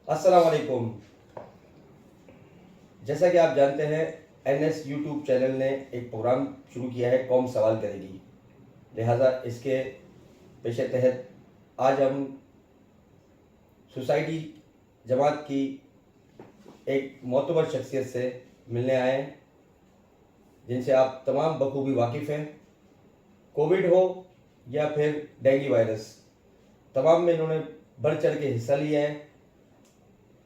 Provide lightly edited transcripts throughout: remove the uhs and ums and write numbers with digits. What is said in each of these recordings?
अस्सलाम वालेकुम। जैसा कि आप जानते हैं, एनएस यूट्यूब चैनल ने एक प्रोग्राम शुरू किया है, कौम सवाल करेगी। लिहाजा इसके पेशे तहत आज हम सोसाइटी जमात की एक मोतबर शख्सियत से मिलने आए हैं, जिनसे आप तमाम बखूबी वाकिफ़ हैं। कोविड हो या फिर डेंगू वायरस, तमाम में इन्होंने बढ़ चढ़ के हिस्सा लिया है।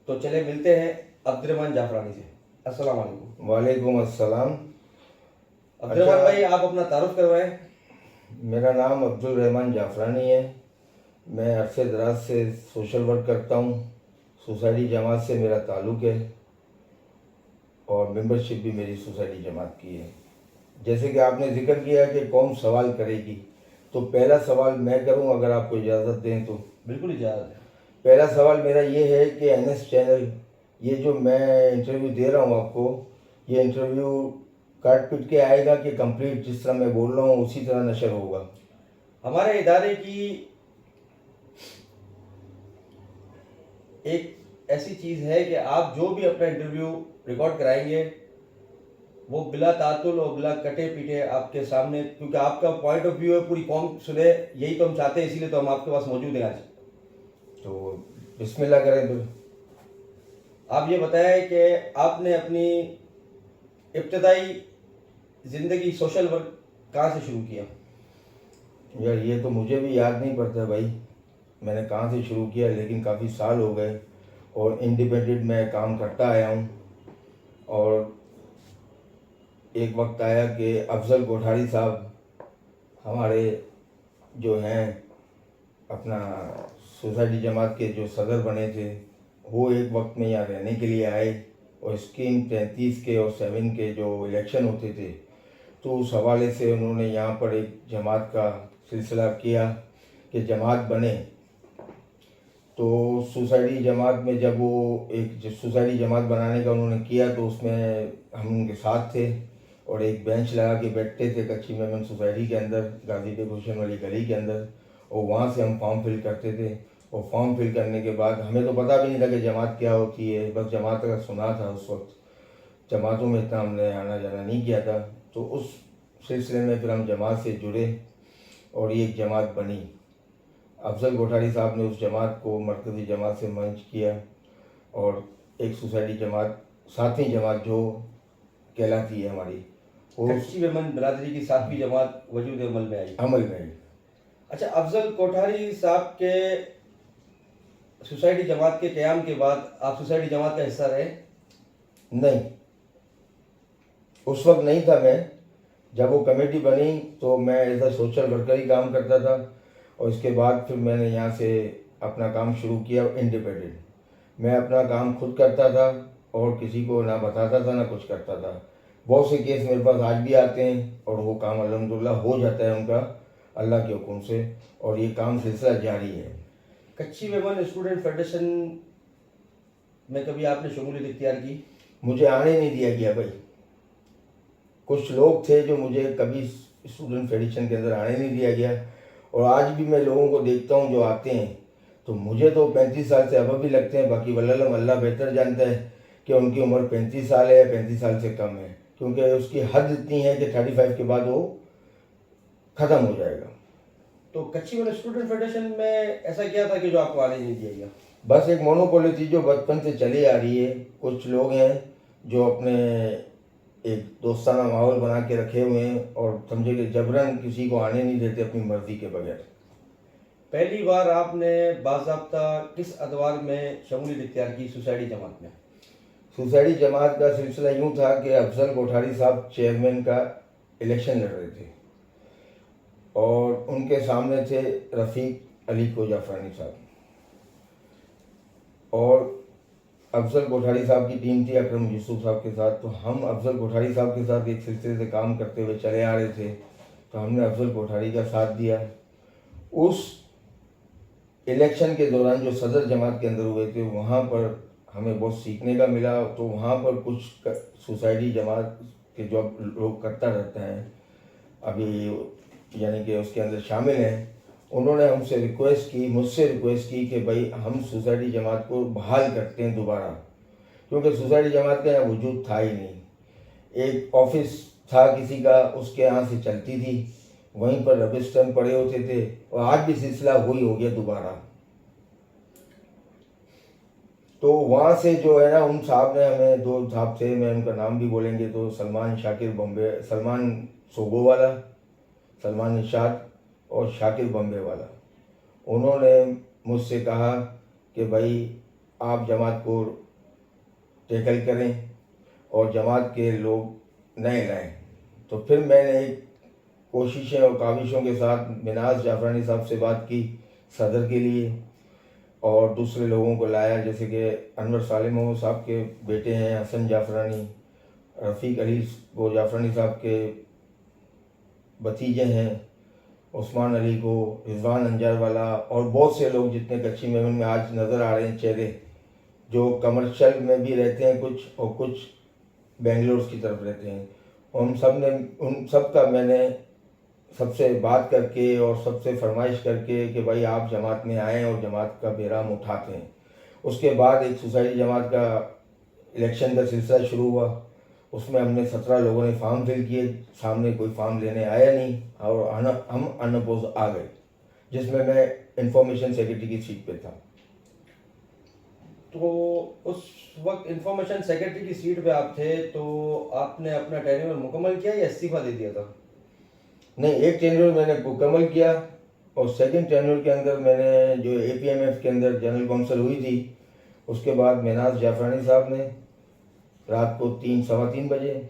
तो चले मिलते हैं अब्दुर्रहमान जाफरानी से। अस्सलाम वालेकुम। वालेकुम अस्सलाम। अब्दुर्रहमान भाई, आप अपना तारुफ करवाएं। मेरा नाम अब्दुल रहमान जाफरानी है। मैं अरसे दराज से सोशल वर्क करता हूँ। सोसाइटी जमात से मेरा ताल्लुक़ है और मेंबरशिप भी मेरी सोसाइटी जमात की है। जैसे कि आपने जिक्र किया कि कौम सवाल करेगी, तो पहला सवाल मैं करूँ अगर आपको इजाज़त दें तो। बिल्कुल इजाज़त है। पहला सवाल मेरा ये है कि एनएस चैनल, ये जो मैं इंटरव्यू दे रहा हूँ आपको, ये इंटरव्यू काट पीट के आएगा कि कंप्लीट जिस तरह मैं बोल रहा हूँ उसी तरह नशर होगा? हमारे इदारे की एक ऐसी चीज़ है कि आप जो भी अपना इंटरव्यू रिकॉर्ड कराएंगे वो बिला तातुल और बिला कटे पीटे आपके सामने, क्योंकि आपका पॉइंट ऑफ व्यू है, पूरी कौम सुने, यही तो हम चाहते हैं, इसीलिए तो हम आपके पास मौजूद हैं आज। तो बिस्मिल्लाह करें फिर। आप ये बताएं कि आपने अपनी इब्तदाई ज़िंदगी सोशल वर्क कहाँ से शुरू किया? यार ये तो मुझे भी याद नहीं पड़ता भाई, मैंने कहाँ से शुरू किया, लेकिन काफ़ी साल हो गए और इंडिपेंडेंट मैं काम करता आया हूँ। और एक वक्त आया कि अफजल कोठारी साहब हमारे जो हैं अपना सोसाइटी जमात के जो सदर बने थे, वो एक वक्त में यहाँ रहने के लिए आए और स्कीम 33 के और 7 के जो इलेक्शन होते थे, तो उस हवाले से उन्होंने यहाँ पर एक जमात का सिलसिला किया कि जमात बने। तो सोसाइटी जमात में जब वो एक सोसाइटी जमात बनाने का उन्होंने किया, तो उसमें हम उनके साथ थे और एक बेंच लगा के बैठते थे कच्ची मेमन सोसाइटी के अंदर, गाजी पे गुलशन वाली गली के अंदर, और वहाँ से हम फॉर्म फिल करते थे। और फॉर्म फिल करने के बाद हमें तो पता भी नहीं था कि जमात क्या होती है, बस जमात का सुना था। उस वक्त जमातों में इतना हमने आना जाना नहीं किया था। तो उस सिलसिले में फिर हम जमात से जुड़े और ये एक जमात बनी। अफजल कोठारी साहब ने उस जमात को मरकज़ी जमात से मंच किया और एक सोसाइटी जमात, सातवीं जमात जो कहलाती है हमारी, वो कच्ची मेमन बिरादरी की 7वीं जमात वजूद अमल में आई। अमल में आई। अच्छा, अफजल कोठारी साहब के सोसाइटी जमात के क़याम के बाद आप सोसाइटी जमात का हिस्सा रहे? नहीं, उस वक्त नहीं था मैं। जब वो कमेटी बनी तो मैं एज अ सोशल वर्कर ही काम करता था और इसके बाद फिर मैंने यहाँ से अपना काम शुरू किया इंडिपेंडेंट। मैं अपना काम खुद करता था और किसी को ना बताता था ना कुछ करता था। बहुत से केस मेरे पास आज भी आते हैं और वो काम अल्हम्दुलिल्लाह हो जाता है उनका अल्लाह के हुक्म से, और ये काम सिलसिला जारी है। कच्ची मेमन स्टूडेंट फेडरेशन में कभी आपने शमूलियत इख्तियार की? मुझे आने नहीं दिया गया भाई। कुछ लोग थे जो मुझे कभी स्टूडेंट फेडरेशन के अंदर आने नहीं दिया गया, और आज भी मैं लोगों को देखता हूँ जो आते हैं, तो मुझे तो 35 साल से अब भी लगते हैं। बाकी वल्लाह अल्लाह बेहतर जानता है कि उनकी उम्र 35 साल है या 35 साल से कम है, क्योंकि उसकी हद इतनी है कि 35 के बाद वो ख़त्म हो जाएगा। तो कच्ची मेमन स्टूडेंट फेडरेशन में ऐसा क्या था कि जो आपको आने नहीं दिया गया? बस एक मोनोपोली थी जो बचपन से चली आ रही है। कुछ लोग हैं जो अपने एक दोस्ताना माहौल बना के रखे हुए हैं और समझे कि जबरन किसी को आने नहीं देते अपनी मर्जी के बगैर। पहली बार आपने बाज़ाब्ता किस अदवार में शमूलियत इख्तियार की सोसाइटी जमात में? सोसाइटी जमात का सिलसिला यूँ था कि अफजल कोठारी साहब चेयरमैन का इलेक्शन लड़ रहे थे और उनके सामने थे रफ़ीक अली को जाफरानी साहब, और अफजल कोठारी साहब की टीम थी अकरम यूसुफ साहब के साथ। तो हम अफजल कोठारी साहब के साथ एक सिलसिले से काम करते हुए चले आ रहे थे, तो हमने अफजल कोठारी का साथ दिया। उस इलेक्शन के दौरान जो सदर जमात के अंदर हुए थे, वहाँ पर हमें बहुत सीखने का मिला। तो वहाँ पर कुछ सोसाइटी जमात के जो लोग करता रहते हैं अभी, यानी कि उसके अंदर शामिल हैं, उन्होंने हमसे रिक्वेस्ट की, मुझसे रिक्वेस्ट की कि भाई हम सोसाइटी जमात को बहाल करते हैं दोबारा, क्योंकि सोसाइटी जमात का यहाँ वजूद था ही नहीं। एक ऑफिस था किसी का, उसके यहाँ से चलती थी, वहीं पर रबिश स्टैम्प पड़े होते थे, और आज भी सिलसिला वही हो गया दोबारा। तो वहाँ से जो है ना, उन साहब ने हमें, दो साहब थे, मैं उनका नाम भी बोलेंगे तो सलमान शाकिर बॉम्बे, सलमान सोगो वाला, सलमान निशाद और शाकिर बॉम्बे वाला, उन्होंने मुझसे कहा कि भाई आप जमात को टैकल करें और जमात के लोग नए लाएं। तो फिर मैंने एक कोशिशें और काविशों के साथ मिनाज जाफरानी साहब से बात की सदर के लिए, और दूसरे लोगों को लाया, जैसे कि अनवर सालिम मोहम्मद साहब के बेटे हैं हसन जाफरानी, रफ़ीक अली वो जाफरानी साहब के भतीजे हैं, उस्मान अली को, रिजवान अंजार वाला, और बहुत से लोग जितने कच्ची मेमन में आज नज़र आ रहे हैं चेहरे, जो कमर्शियल में भी रहते हैं कुछ, और कुछ बेंगलोर की तरफ रहते हैं। उन सब का मैंने सबसे बात करके और सबसे फरमाइश करके कि भाई आप जमात में आएँ और जमात का बेराम उठाते हैं। उसके बाद एक सोसाइटी जमात का इलेक्शन का सिलसिला शुरू हुआ, उसमें हमने 17 लोगों ने फॉर्म फिल किए, सामने कोई फॉर्म लेने आया नहीं, और हम अनअपोज आ गए, जिसमें मैं इंफॉर्मेशन सेक्रेटरी की सीट पे था। तो उस वक्त इंफॉर्मेशन सेक्रेटरी की सीट पे आप थे, तो आपने अपना टेन्योर मुकम्मल किया या इस्तीफा दे दिया था? नहीं, एक टेन्योर मैंने मुकम्मल किया, और सेकंड टेन्योर के अंदर मैंने जो APMF के अंदर जनरल काउंसिल हुई थी, उसके बाद मिनाज जाफरानी साहब ने रात को 3-3:15 बजे,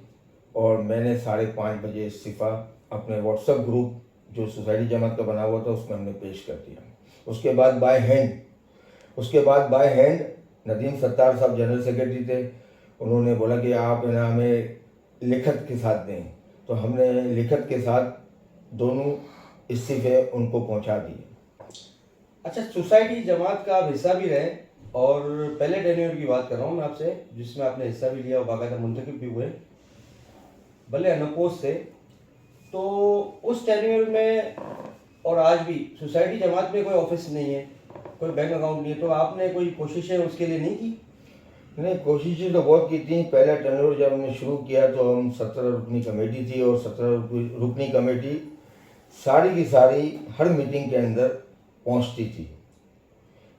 और मैंने 5:30 बजे इस्तीफ़ा अपने व्हाट्सएप ग्रुप जो सोसाइटी जमात का बना हुआ था उसमें हमने पेश कर दिया। उसके बाद बाय हैंड नदीम सत्तार साहब जनरल सेक्रेटरी थे, उन्होंने बोला कि आप है ना हमें लिखत के साथ दें, तो हमने लिखत के साथ दोनों इस्तीफे उनको पहुंचा दिए। अच्छा, सोसाइटी जमात का आप हिस्सा भी रहे, और पहले टेन्योर की बात कर रहा हूँ मैं आपसे, जिसमें आपने हिस्सा भी लिया और बाकायदा मुंतखब भी हुए, भले अनपोज से। तो उस टेन्योर में और आज भी सोसाइटी जमात में कोई ऑफिस नहीं है, कोई बैंक अकाउंट नहीं है, तो आपने कोई कोशिशें उसके लिए नहीं की? नहीं, कोशिशें तो बहुत की थी। पहला टेन्योर जब हमने शुरू किया तो हम 17 रुकनी कमेटी थी, और 17 रुकनी कमेटी सारी की सारी हर मीटिंग के अंदर पहुंचती थी।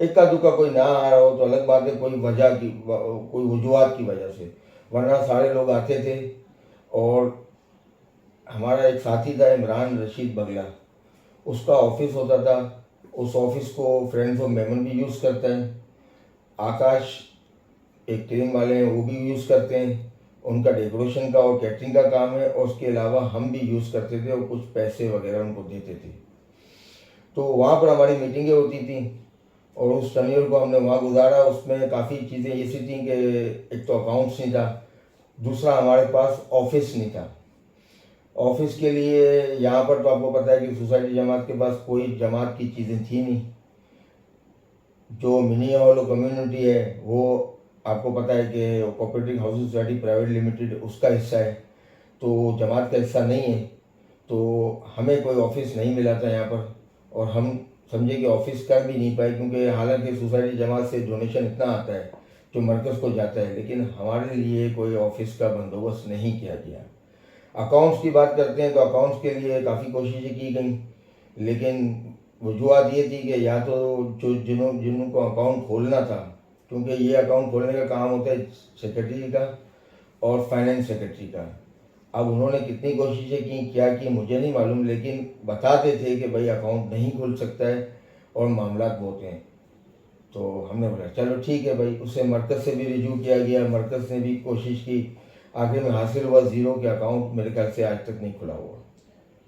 इक्का दुक्का कोई ना आ रहा हो तो अलग बात है, कोई वजूहत की वजह से, वरना सारे लोग आते थे। और हमारा एक साथी था इमरान रशीद बगला, उसका ऑफिस होता था, उस ऑफिस को फ्रेंड्स ऑफ मेमन भी यूज़ करते हैं, आकाश एक टीम वाले हैं वो भी यूज़ करते हैं, उनका डेकोरेशन का और कैटरिंग का काम है, और उसके अलावा हम भी यूज़ करते थे और कुछ पैसे वगैरह उनको देते थे। तो वहाँ पर हमारी मीटिंगें होती थी, और उस टेन्योर को हमने वहाँ गुजारा। उसमें काफ़ी चीज़ें ऐसी थी कि एक तो अकाउंट्स नहीं था, दूसरा हमारे पास ऑफिस नहीं था। ऑफिस के लिए यहाँ पर तो आपको पता है कि सोसाइटी जमात के पास कोई जमात की चीज़ें थी नहीं। जो मिनी हॉल कम्युनिटी है वो आपको पता है कि cooperative housing society private limited उसका हिस्सा है, तो जमात का हिस्सा नहीं है। तो हमें कोई ऑफिस नहीं मिला था यहाँ पर, और हम समझे कि ऑफिस कर भी नहीं पाए, क्योंकि हालांकि सोसाइटी जमात से डोनेशन इतना आता है जो मरकज़ को जाता है, लेकिन हमारे लिए कोई ऑफिस का बंदोबस्त नहीं किया गया। अकाउंट्स की बात करते हैं तो अकाउंट्स के लिए काफ़ी कोशिशें की गई, लेकिन वजूहत ये थी कि या तो जो जिनको अकाउंट खोलना था, क्योंकि ये अकाउंट खोलने का काम होता है सेक्रेटरी का और फाइनेंस सेक्रेटरी का। अब उन्होंने कितनी कोशिशें की, क्या की मुझे नहीं मालूम, लेकिन बताते थे कि भाई अकाउंट नहीं खुल सकता है और मामला बहुत हैं। तो हमने बोला चलो ठीक है भाई, उससे मरकज़ से भी रिव्यू किया गया, मरकज़ ने भी कोशिश की, आखिर में हासिल हुआ ज़ीरो के अकाउंट मेरे ख्याल से आज तक नहीं खुला हुआ।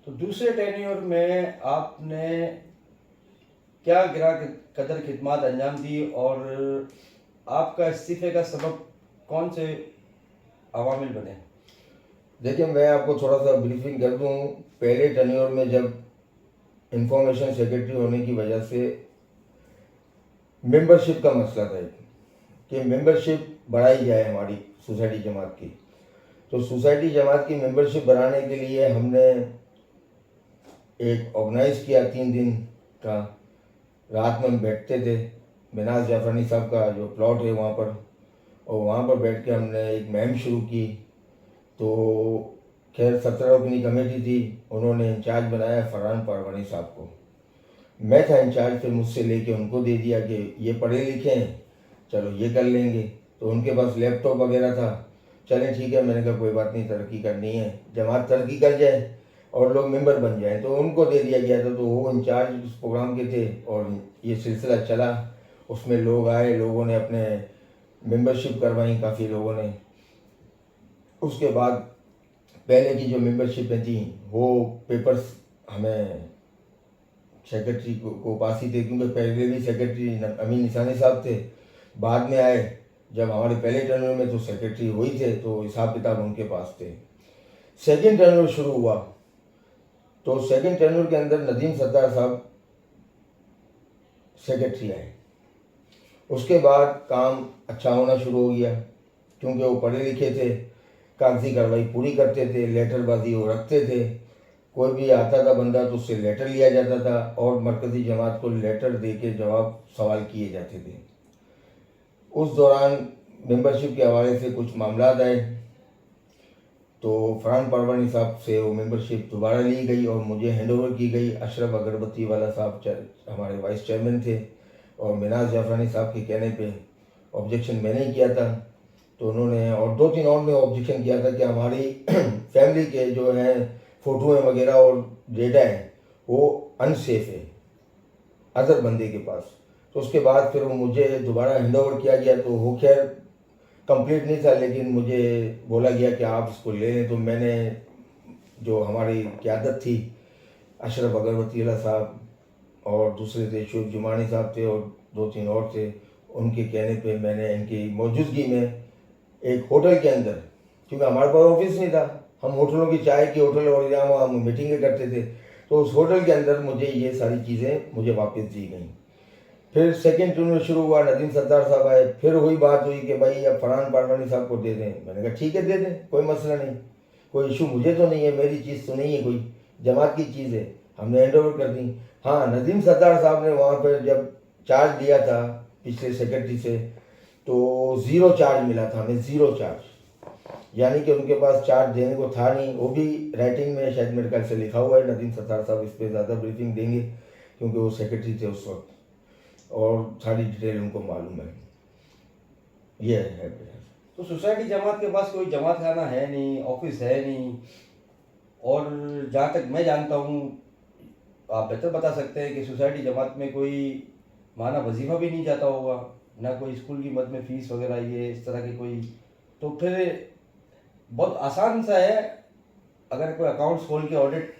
तो दूसरे टेन्योर में आपने क्या गिरा कदर खिदमत अंजाम दी, और आपका इस्तीफे का सबब कौन से अवामिल बने? देखिए, मैं आपको थोड़ा सा ब्रीफिंग कर दूँ। पहले टेन्योर में जब इंफॉर्मेशन सेक्रेटरी होने की वजह से मेंबरशिप का मसला था कि मेंबरशिप बढ़ाई जाए हमारी सोसाइटी जमात की, तो सोसाइटी जमात की मेंबरशिप बढ़ाने के लिए हमने एक ऑर्गेनाइज किया 3 दिन था। रात में हम बैठते थे, मिनाज जाफरानी साहब का जो प्लॉट है वहाँ पर, और वहाँ पर बैठ के हमने एक मुहिम शुरू की। तो खैर 17 रुकनी कमेटी थी, उन्होंने इंचार्ज बनाया फरहान पारवानी साहब को। मैं था इंचार्ज, फिर मुझसे लेके उनको दे दिया कि ये पढ़े लिखे हैं, चलो ये कर लेंगे। तो उनके पास लैपटॉप वगैरह था, चलें ठीक है, मैंने कहा कोई बात नहीं, तरक्की करनी है, जमात तरक्की कर जाए और लोग मेंबर बन जाएं, तो उनको दे दिया गया था। तो वो इंचार्ज उस प्रोग्राम के थे और ये सिलसिला चला, उसमें लोग आए, लोगों ने अपने मेंबरशिप करवाई काफ़ी लोगों ने। उसके बाद पहले की जो मेंबरशिपें थी वो पेपर्स हमें सेक्रेटरी को पास ही थे, क्योंकि पहले भी सेक्रेटरी अमीन निशानी साहब थे। बाद में आए जब हमारे पहले टर्नर में तो सेक्रेटरी वही थे, तो हिसाब किताब उनके पास थे। सेकंड टर्नर शुरू हुआ तो सेकंड टर्नर के अंदर नदीम सत्तार साहब सेक्रेटरी आए। उसके बाद काम अच्छा होना शुरू हो गया, क्योंकि वो पढ़े लिखे थे, कागजी कार्रवाई पूरी करते थे, लेटरबाजी वो रखते थे। कोई भी आता था बंदा तो उससे लेटर लिया जाता था और मरकज़ी जमात को लेटर दे के जवाब सवाल किए जाते थे। उस दौरान मेंबरशिप के हवाले से कुछ मामला आए तो फरहान पारवानी साहब से वो मेंबरशिप दोबारा ली गई और मुझे हैंडओवर की गई। अशरफ अगरबत्ती वाला साहब हमारे वाइस चेयरमैन थे और मिनाज जाफरानी साहब के कहने पे ऑब्जेक्शन मैंने किया था, तो उन्होंने और 2-3 और में ऑब्जेक्शन किया था कि हमारी फैमिली के जो हैं फ़ोटो वगैरह और डेटा है वो अनसेफ है अदर बंदे के पास। तो उसके बाद फिर वो मुझे दोबारा हैंडओवर किया गया, तो वो खैर कंप्लीट नहीं था, लेकिन मुझे बोला गया कि आप इसको ले लें। तो मैंने, जो हमारी क़यादत थी, अशरफ अगरबत्ती वाला साहब और दूसरे थे शुभ जुमानी साहब थे और 2-3 और थे, उनके कहने पे मैंने इनकी मौजूदगी में एक होटल के अंदर, क्योंकि हमारे पास ऑफिस नहीं था, हम होटलों की चाय की होटल और यहाँ हम मीटिंगें करते थे, तो उस होटल के अंदर मुझे ये सारी चीज़ें मुझे वापस दी गई। फिर सेकंड टर्न शुरू हुआ, नदीम सत्तार साहब आए, फिर वही बात हुई कि भाई अब फरहान पारवानी साहब को दे दें। मैंने कहा ठीक है दे दें, कोई मसला नहीं, कोई इशू मुझे तो नहीं है, मेरी चीज़ तो नहीं है, कोई जमात की चीज़ है, हमने हैंड ओवर कर दी। हाँ, नदीम सत्तार साहब ने वहाँ पर जब चार्ज लिया था पिछले सेक्रेटरी से, तो 0 चार्ज मिला था हमें, 0 चार्ज, यानी कि उनके पास चार्ज देने को था नहीं। वो भी राइटिंग में शायद मेरे ख्याल से लिखा हुआ है, नदीम सत्तार साहब इस पर ज़्यादा ब्रीफिंग देंगे क्योंकि वो सेक्रेटरी थे उस वक्त और सारी डिटेल उनको मालूम है। ये है। तो सोसाइटी जमात के पास कोई जमात खाना है नहीं, ऑफिस है नहीं, और जहाँ तक मैं जानता हूँ, आप बेहतर बता सकते हैं कि सोसाइटी जमात में कोई माना वजीफा भी नहीं जाता होगा, ना कोई स्कूल की मद में फीस वगैरह ये इस तरह की कोई, तो फिर बहुत आसान सा है अगर कोई अकाउंट्स खोल के ऑडिट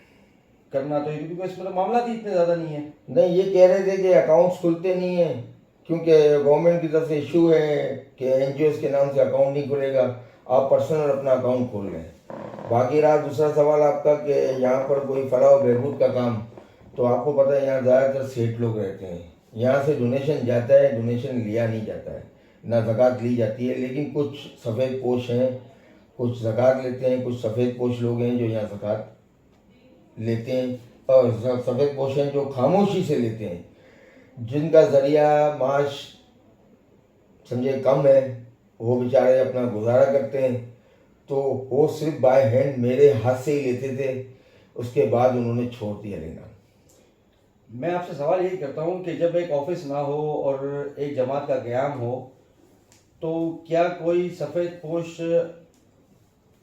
करना, तो क्योंकि इसमें तो मामला भी इतने ज़्यादा नहीं है। नहीं, ये कह रहे थे कि अकाउंट्स खुलते नहीं हैं क्योंकि गवर्नमेंट की तरफ से इशू है कि एनजीओस के नाम से अकाउंट नहीं खुलेगा, आप पर्सनल अपना अकाउंट खोल लें। बाकी रहा दूसरा सवाल आपका कि यहाँ पर कोई फलाह और बहबूद का काम, तो आपको पता है यहाँ ज़्यादातर सेठ लोग रहते हैं, यहाँ से डोनेशन जाता है, डोनेशन लिया नहीं जाता है, ना ज़कात ली जाती है। लेकिन कुछ सफ़ेद पोश हैं, कुछ ज़कात लेते हैं, कुछ सफ़ेद पोश लोग हैं जो यहाँ ज़कात लेते हैं, और सफ़ेद पोश हैं जो खामोशी से लेते हैं, जिनका ज़रिया माश समझे कम है, वो बेचारे अपना गुजारा करते हैं। तो वो सिर्फ बाय हैंड मेरे हाथ से ही लेते थे, उसके बाद उन्होंने छोड़ दिया लेना। मैं आपसे सवाल यही करता हूँ कि जब एक ऑफिस ना हो और एक जमात का क़याम हो, तो क्या कोई सफ़ेद पोश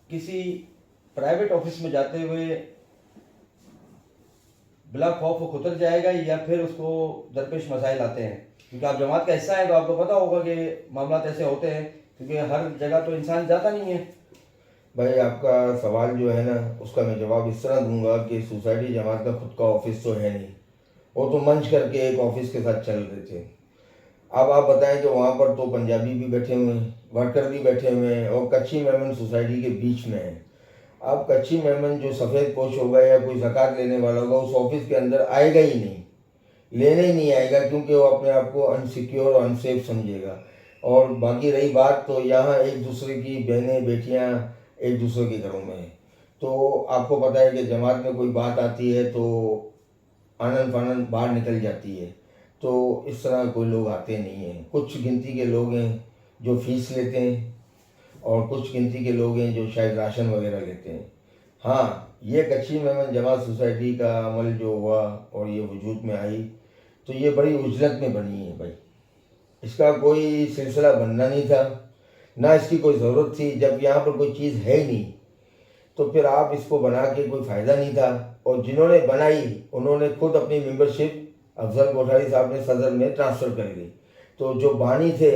किसी प्राइवेट ऑफिस में जाते हुए बिला खौफ खुतर जाएगा, या फिर उसको दरपेश मसाइल आते हैं? क्योंकि आप जमात का हिस्सा है तो आपको पता होगा कि मामला ऐसे होते हैं, क्योंकि हर जगह तो इंसान जाता नहीं है। भाई, आपका सवाल जो है ना, उसका मैं जवाब इस तरह दूंगा कि सोसाइटी जमात का खुद का ऑफिस तो है नहीं, वो तो मंच करके एक ऑफिस के साथ चल रहे थे। अब आप बताएं कि वहाँ पर तो पंजाबी भी बैठे हुए हैं, वर्कर भी बैठे हुए हैं और कच्ची मेमन सोसाइटी के बीच में है। अब कच्ची मेमन जो सफ़ेद पोश होगा या कोई ज़कात लेने वाला होगा, उस ऑफिस के अंदर आएगा ही नहीं, लेने ही नहीं आएगा, क्योंकि वो अपने आप को अनसिक्योर और अनसेफ समझेगा। और बाकी रही बात, तो यहाँ एक दूसरे की बहनें बेटियाँ एक दूसरे के घरों में हैं, तो आपको पता है कि जमात में कोई बात आती है तो आनन फानन बाहर निकल जाती है। तो इस तरह कोई लोग आते नहीं हैं। कुछ गिनती के लोग हैं जो फीस लेते हैं और कुछ गिनती के लोग हैं जो शायद राशन वगैरह लेते हैं। हाँ, ये कच्ची मेमन जमात सोसाइटी का अमल जो हुआ और ये वजूद में आई तो ये बड़ी उजलत में बनी है भाई। इसका कोई सिलसिला बनना नहीं था, ना इसकी कोई ज़रूरत थी। जब यहाँ पर कोई चीज़ है ही नहीं तो फिर आप इसको बना के कोई फ़ायदा नहीं था। और जिन्होंने बनाई उन्होंने खुद अपनी मेंबरशिप अफजल कोठारी साहब ने सदर में ट्रांसफ़र कर दी। तो जो बानी थे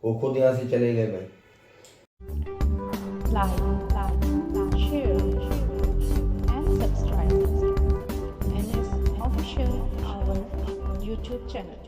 वो खुद यहाँ से चले गए भाई। Like, share, and subscribe. NS Official, our YouTube channel.